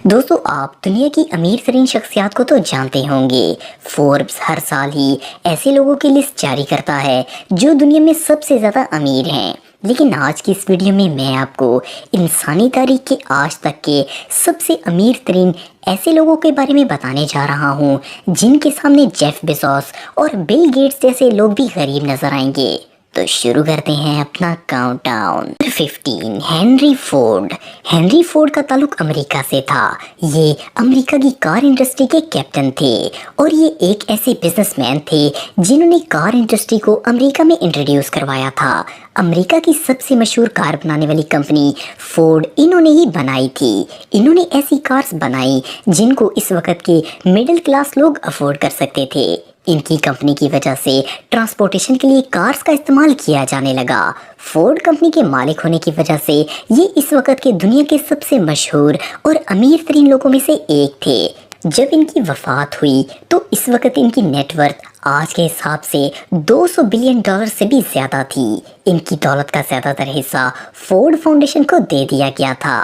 دوستو آپ دنیا کی امیر ترین شخصیات کو تو جانتے ہوں گے۔ فوربس ہر سال ہی ایسے لوگوں کی لسٹ جاری کرتا ہے جو دنیا میں سب سے زیادہ امیر ہیں، لیکن آج کی اس ویڈیو میں آپ کو انسانی تاریخ کے آج تک کے سب سے امیر ترین ایسے لوگوں کے بارے میں بتانے جا رہا ہوں جن کے سامنے جیف بیزوس اور بل گیٹس جیسے لوگ بھی غریب نظر آئیں گے۔ تو شروع کرتے ہیں اپنا countdown. 15 Henry Ford. Henry Ford کا تعلق امریکہ سے تھا۔ یہ امریکہ کی کار انڈسٹری کے کیپٹن تھے اور یہ ایک ایسے بزنس مین تھے جنہوں نے کار انڈسٹری کو امریکہ میں انٹروڈیوس کروایا تھا۔ امریکہ کی سب سے مشہور کار بنانے والی کمپنی فورڈ انہوں نے ہی بنائی تھی۔ انہوں نے ایسی کارز بنائی جن کو اس وقت کے مڈل کلاس لوگ افورڈ کر سکتے تھے۔ ان کی کمپنی کی وجہ سے ٹرانسپورٹیشن کے لیے کارز کا استعمال کیا جانے لگا۔ فورڈ کمپنی کے مالک ہونے کی وجہ سے یہ اس وقت کے دنیا کے سب سے مشہور اور امیر ترین لوگوں میں سے ایک تھے۔ جب ان کی وفات ہوئی تو اس وقت ان کی نیٹ ورتھ آج کے حساب سے $200 بلین سے بھی زیادہ تھی۔ ان کی دولت کا زیادہ تر حصہ فورڈ فاؤنڈیشن کو دے دیا گیا تھا۔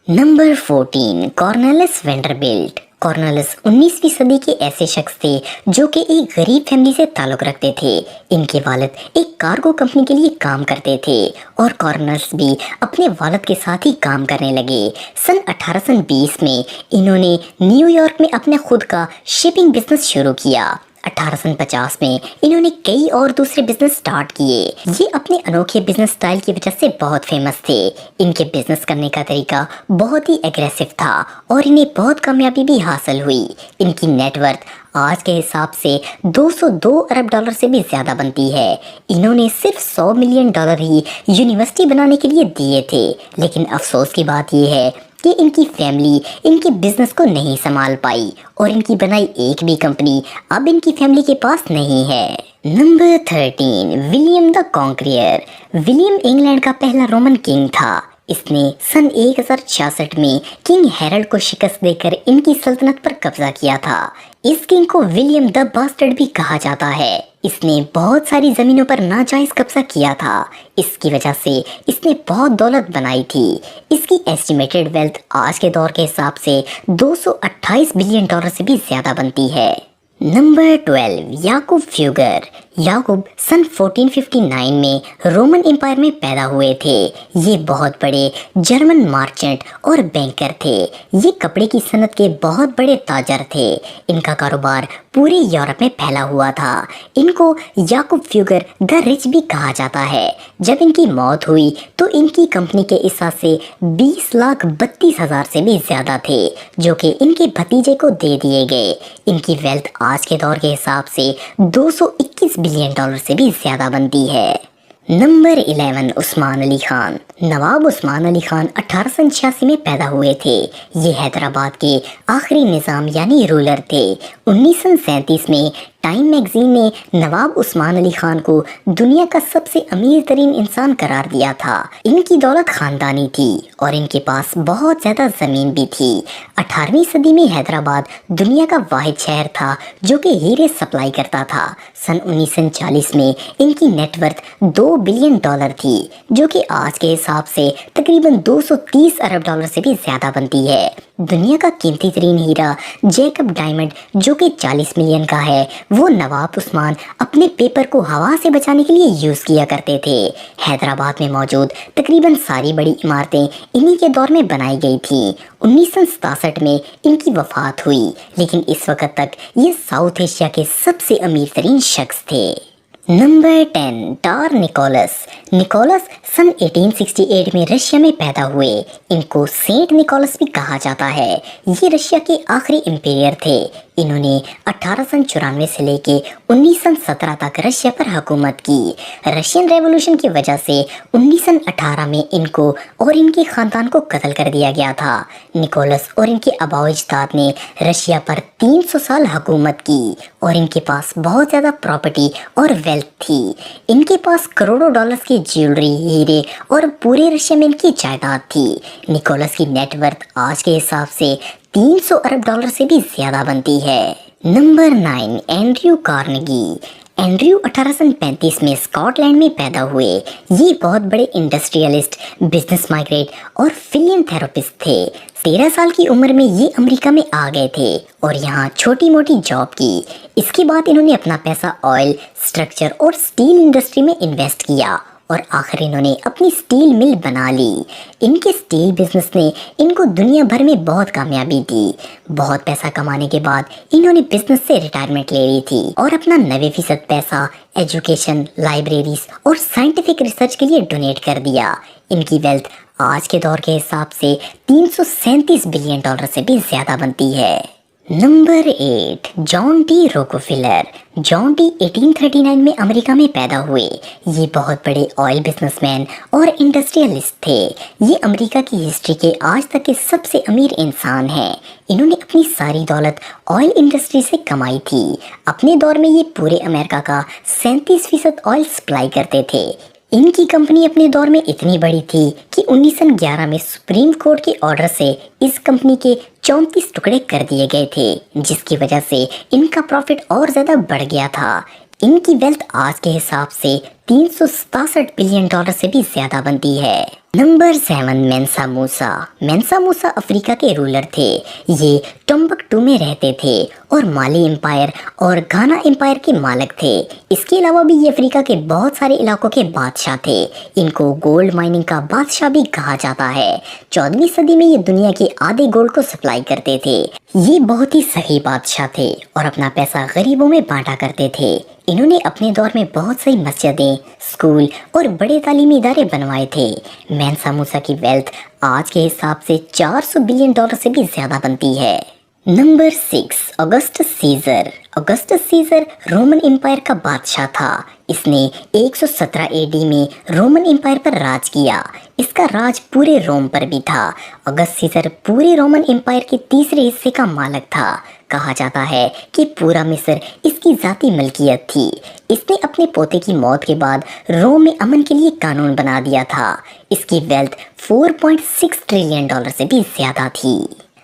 Number 14 کارنیلس Vanderbilt. کارنیلس 19ویں صدی کے ایسے شخص تھے جو کہ ایک غریب فیملی سے تعلق رکھتے تھے۔ ان کے والد ایک کارگو کمپنی کے لیے کام کرتے تھے اور کارنیلس بھی اپنے والد کے ساتھ ہی کام کرنے لگے۔ سن 1820 میں انہوں نے نیو یارک میں اپنے خود کا شپنگ بزنس شروع کیا۔ 1850 میں انہوں نے کئی اور دوسرے بزنس سٹارٹ کیے۔ یہ اپنے انوکھے بزنس سٹائل کی وجہ سے بہت فیمس تھے۔ ان کے بزنس کرنے کا طریقہ بہت ہی ایگریسو تھا اور انہیں بہت کامیابی بھی حاصل ہوئی۔ ان کی نیٹ ورتھ آج کے حساب سے $202 ارب سے بھی زیادہ بنتی ہے۔ انہوں نے صرف $100 ملین ہی یونیورسٹی بنانے کے لیے دیے تھے، لیکن افسوس کی بات یہ ہے کہ ان کی فیملی ان کے بزنس کو نہیں سنبھال پائی اور ان کی بنائی ایک بھی کمپنی اب ان کی فیملی کے پاس نہیں ہے۔ نمبر 13 ولیم دا کانکریئر۔ ولیم انگلینڈ کا پہلا رومن کنگ تھا۔ اس نے سن 1066 میں کنگ ہیرلڈ کو شکست دے کر ان کی سلطنت پر قبضہ کیا تھا۔ اس کنگ کو ولیم دا باسٹرڈ بھی کہا جاتا ہے۔ اس نے بہت ساری زمینوں پر ناجائز قبضہ کیا تھا۔ اس کی وجہ سے اس نے بہت دولت بنائی تھی۔ اس کی ایسٹیمیٹڈ ویلتھ آج کے دور کے حساب سے $228 بلین سے بھی زیادہ بنتی ہے۔ نمبر 12 یعقوب فیوگر۔ یعقوب سن 1459 میں رومن امپائر میں پیدا ہوئے تھے۔ یہ بہت بڑے جرمن مارچنٹ اور بینکر تھے۔ یہ کپڑے کی صنعت کے بہت بڑے تاجر تھے۔ ان کا کاروبار پورے یورپ میں پھیلا ہوا تھا۔ ان کو یعقوب فیوگر دا رچ بھی کہا جاتا ہے۔ جب ان کی موت ہوئی تو ان کی کمپنی کے حصہ سے 20,32,000 سے بھی زیادہ تھے جو کہ ان کے بھتیجے کو دے دیے گئے۔ ان کی ویلتھ آج کے دور کے حساب سے $221 بلین سے بھی زیادہ بنتی ہے۔ نمبر 11 عثمان علی خان۔ نواب عثمان علی خان 1886 میں پیدا ہوئے تھے۔ یہ حیدرآباد کے آخری نظام یعنی رولر تھے۔ 1937 میں ٹائم میگزین نے نواب عثمان علی خان کو دنیا کا سب سے امیر ترین انسان قرار دیا تھا۔ ان کی دولت خاندانی تھی اور ان کے پاس بہت زیادہ زمین بھی تھی۔ 18ویں صدی میں حیدرآباد دنیا کا واحد شہر تھا جو کہ ہیرے سپلائی کرتا تھا۔ سن 1940 میں ان کی نیٹ ورتھ $2 بلین تھی جو کہ آج کے حساب سے تقریباً $230 ارب سے بھی زیادہ بنتی ہے۔ دنیا کا قیمتی ترین ہیرا جیکب ڈائمنڈ جو کہ 40 ملین کا ہے وہ نواب عثمان اپنے پیپر کو ہوا سے بچانے کے لیے یوز کیا کرتے تھے۔ حیدرآباد میں موجود تقریباً ساری بڑی عمارتیں انہی کے دور میں بنائی گئی تھیں۔ 1967 میں ان کی وفات ہوئی، لیکن اس وقت تک یہ ساؤتھ ایشیا کے سب سے امیر ترین شخص تھے۔ Number 10 tsar Nicholas. نکولس سن 1868 میں رشیا میں پیدا ہوئے۔ ان کو سینٹ نکولس بھی کہا جاتا ہے۔ یہ رشیا کے آخری امپیریئر تھے۔ انہوں نے 1894 سے لے کے 1917 تک رشیا پر حکومت کی۔ رشین ریولوشن کی وجہ سے 1918 میں ان کو اور ان کے خاندان کو قتل کر دیا گیا تھا۔ نکولس اور ان کے آباء و اجداد نے رشیا پر 300 سال حکومت کی اور ان کے پاس بہت زیادہ پراپرٹی اور ویلتھ تھی۔ ان کے پاس کروڑوں ڈالرز کی جیولری، ہیرے اور پورے رشیا میں ان کی جائیداد تھی۔ نکولس کی نیٹ ورتھ آج کے حساب سے $300 ارب سے بھی زیادہ بنتی ہے۔ Number 9 Andrew کارنگی۔ एंड्रयू 1835 में स्कॉटलैंड में पैदा हुए। ये बहुत बड़े इंडस्ट्रियलिस्ट, बिजनेस माइग्रेट और फिलियन थेरेपिस्ट थे। 13 साल की उम्र में ये अमेरिका में आ गए थे और यहाँ छोटी मोटी जॉब की। इसके बाद इन्होंने अपना पैसा ऑयल, स्ट्रक्चर और स्टील इंडस्ट्री में इन्वेस्ट किया और आखिर इन्होंने अपनी स्टील मिल बना ली। इनके स्टील बिजनेस ने इनको दुनिया भर में बहुत कामयाबी दी। बहुत पैसा कमाने के बाद इन्होंने बिजनेस से रिटायरमेंट ले ली थी और अपना 90% पैसा एजुकेशन, लाइब्रेरीज और साइंटिफिक रिसर्च के लिए डोनेट कर दिया। इनकी वेल्थ आज के दौर के हिसाब से 337 बिलियन डॉलर से भी ज्यादा बनती है। Number 8, John D Rockefeller. John D 1839 में अमेरिका में पैदा हुए। ये बहुत बड़े ऑयल बिजनेसमैन और इंडस्ट्रियलिस्ट थे। ये अमेरिका की हिस्ट्री के आज तक के सबसे अमीर इंसान हैं। इन्होंने अपनी सारी दौलत ऑयल इंडस्ट्री से कमाई थी। अपने दौर में ये पूरे अमेरिका का 37% ऑयल सप्लाई करते थे। इनकी कंपनी अपने दौर में इतनी बड़ी थी कि 1911 में सुप्रीम कोर्ट के ऑर्डर से इस कंपनी के 34 टुकड़े कर दिए गए थे, जिसकी वजह से इनका प्रॉफिट और ज्यादा बढ़ गया था। इनकी वेल्थ आज के हिसाब से 367 बिलियन डॉलर से भी ज्यादा बनती है। नंबर 7, मेंसा मूसा। मेंसा मूसा अफ्रीका के रूलर थे। ये टम्बकटू में रहते थे और माली एम्पायर और घाना एम्पायर के मालिक थे। इसके अलावा भी ये अफ्रीका के बहुत सारे इलाकों के बादशाह थे। इनको गोल्ड माइनिंग का बादशाह भी कहा जाता है। 14वीं सदी में ये दुनिया के आधे गोल्ड को सप्लाई करते थे। ये बहुत ही सही बादशाह थे और अपना पैसा गरीबों में बांटा करते थे। इन्होंने अपने दौर में बहुत सी मस्जिदें, स्कूल और बड़े तालीमी इदारे बनवाए थे। मेंसा मूसा की वेल्थ आज के हिसाब से 400 बिलियन डॉलर से भी ज्यादा बनती है। Number 6, Augustus Caesar. Augustus Caesar Roman empire का बादशाह था। इसने 117 एडी में रोमन एम्पायर पर राज किया। इसका राज पूरे रोम पर भी था। ऑगस्ट सीजर पूरे रोमन एम्पायर के तीसरे हिस्से का मालिक था। कहा जाता है कि पूरा मिस्र इसकी जाती मलकियत थी। इसने अपने पोते की मौत के बाद रोम में अमन के लिए कानून बना दिया था। इसकी वेल्थ 4.6 ट्रिलियन डॉलर से भी ज्यादा थी।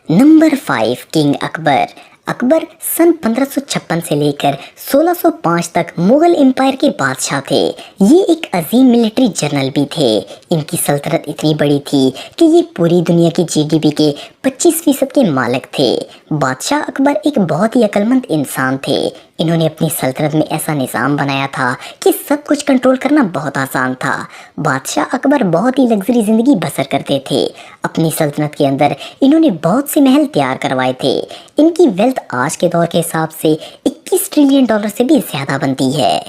Number 5, king Akbar. अकबर सन 1556 से लेकर 1605 तक मुगल एम्पायर के बादशाह थे। ये एक अजीम मिलिट्री जनरल भी थे। इनकी सल्तनत इतनी बड़ी थी कि ये पूरी दुनिया की जीडीपी के 25% के मालिक थे। बादशाह अकबर एक बहुत ही अक्लमंद इंसान थे। इन्होंने अपनी सल्तनत में ऐसा निज़ाम बनाया था कि सब कुछ कंट्रोल करना बहुत आसान था। बादशाह अकबर बहुत ही लग्जरी ज़िंदगी बसर करते थे। अपनी सल्तनत के अंदर इन्होंने बहुत से महल तैयार करवाए थे। इनकी वेल्थ आज के दौर के हिसाब से 21 ट्रिलियन डॉलर से भी ज़्यादा बनती है।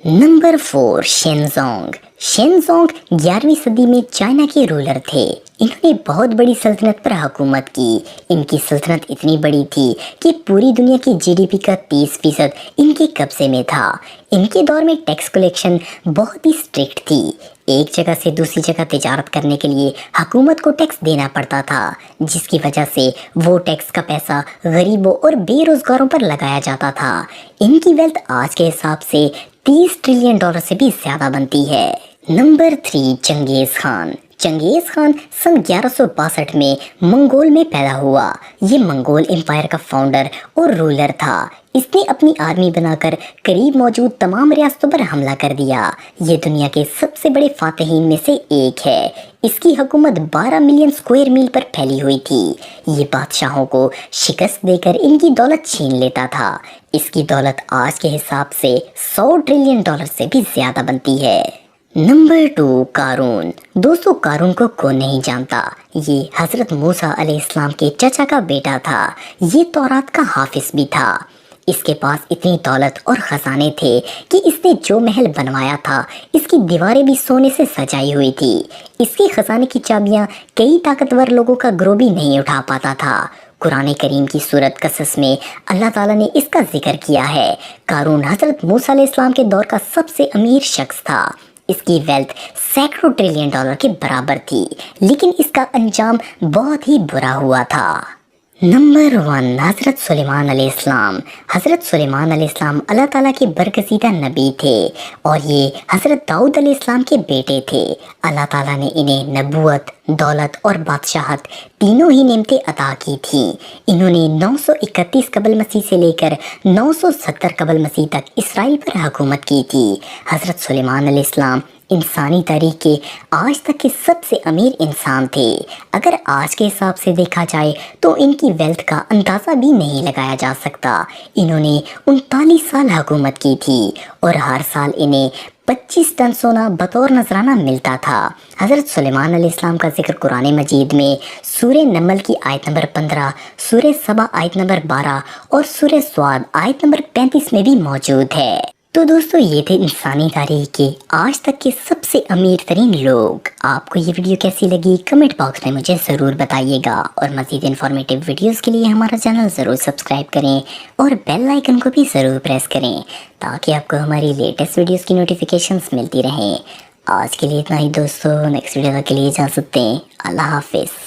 नंबर 4, शेनजोंग। शेनजोंग 11वीं सदी में चाइना के रूलर थे। इन्होंने बहुत बड़ी सल्तनत पर हुकूमत की। इनकी सल्तनत इतनी बड़ी थी कि पूरी दुनिया की जीडीपी का 30% इनके कब्जे में था। इनके दौर में टैक्स कलेक्शन बहुत ही स्ट्रिक्ट थी। एक जगह से दूसरी जगह तिजारत करने के लिए हुकूमत को टैक्स देना पड़ता था, जिसकी वजह से वो टैक्स का पैसा गरीबों और बेरोजगारों पर लगाया जाता था। इनकी वेल्थ आज के हिसाब से 30 ट्रिलियन डॉलर से भी ज्यादा बनती है। Number 3, Genghis Khan. Genghis Khan सन 1162 में मंगोल में पैदा हुआ। ये मंगोल एम्पायर का फाउंडर और रूलर था। इसने अपनी आर्मी बनाकर करीब मौजूद तमाम रियासतों पर हमला कर दिया। ये दुनिया के सबसे बड़े फातहीन में से एक है। इसकी हुकूमत 12 मिलियन स्क्वायर मील पर फैली हुई थी। ये बादशाहों को शिकस्त देकर इनकी दौलत छीन लेता था। इसकी दौलत आज के हिसाब से 100 ट्रिलियन डॉलर से भी ज्यादा बनती है। नंबर 2, कारून। दोस्तों, कारून को कौन नहीं जानता। ये हजरत मूसा अलैहिस्सलाम के चचा का बेटा था। ये तौरात का हाफिज भी था। इसके पास इतनी दौलत और खजाने थे कि इसने जो महल बनवाया था इसकी दीवारें भी सोने से सजाई हुई थी। इसके खजाने की चाबियां कई ताकतवर लोगों का गिरोह भी नहीं उठा पाता था। कुरान करीम की सूरत कसस में अल्लाह ताला ने इसका जिक्र किया है। कारून हजरत मूसा अलैहिस्सलाम के दौर का सबसे अमीर शख्स था। इसकी वेल्थ सैकड़ों ट्रिलियन डॉलर के बराबर थी, लेकिन इसका अंजाम बहुत ही बुरा हुआ था। नंबर 1, हज़रत सुलेमान अलैहिस्सलाम। हज़रत सुलेमान अलैहिस्सलाम अल्लाह ताला के बरगज़ीदा नबी थे और ये हज़रत दाऊद अलैहिस्सलाम के बेटे थे। अल्लाह ताला ने इन्हें नबूवत, दौलत और बादशाहत तीनों ही नेमतें अता की थी। इन्होंने 931 कबल मसीह से लेकर 970 कबल मसीह तक इसराइल पर हुकूमत की थी। हज़रत सुलेमान अलैहिस्सलाम इंसानी तारीख के आज तक के सबसे अमीर इंसान थे। अगर आज के हिसाब से देखा जाए तो इनकी वेल्थ का अंदाज़ा भी नहीं लगाया जा सकता। इन्होंने 39 साल हुकूमत की थी और हर साल इन्हें 25 टन सोना बतौर नजराना मिलता था। हज़रत सुलेमान अलैहिस्सलाम का जिक्र कुरान मजीद में सूरह नमल की आयत नंबर 15, सूरह सबा आयत नंबर 12 और सूरह स्वाद आयत नंबर 35 में भी मौजूद है। तो दोस्तों ये थे इंसानी तारीख के आज तक के सबसे अमीर तरीन लोग। आपको ये वीडियो कैसी लगी कमेंट बॉक्स में मुझे ज़रूर बताइएगा और मज़ीद इन्फॉर्मेटिव वीडियोस के लिए हमारा चैनल ज़रूर सब्सक्राइब करें और बेल आइकन को भी ज़रूर प्रेस करें ताकि आपको हमारी लेटेस्ट वीडियोस की नोटिफिकेशंस मिलती रहें। आज के लिए इतना ही दोस्तों, नेक्स्ट वीडियो के लिए इजाज़त दें। अल्लाह हाफिज़।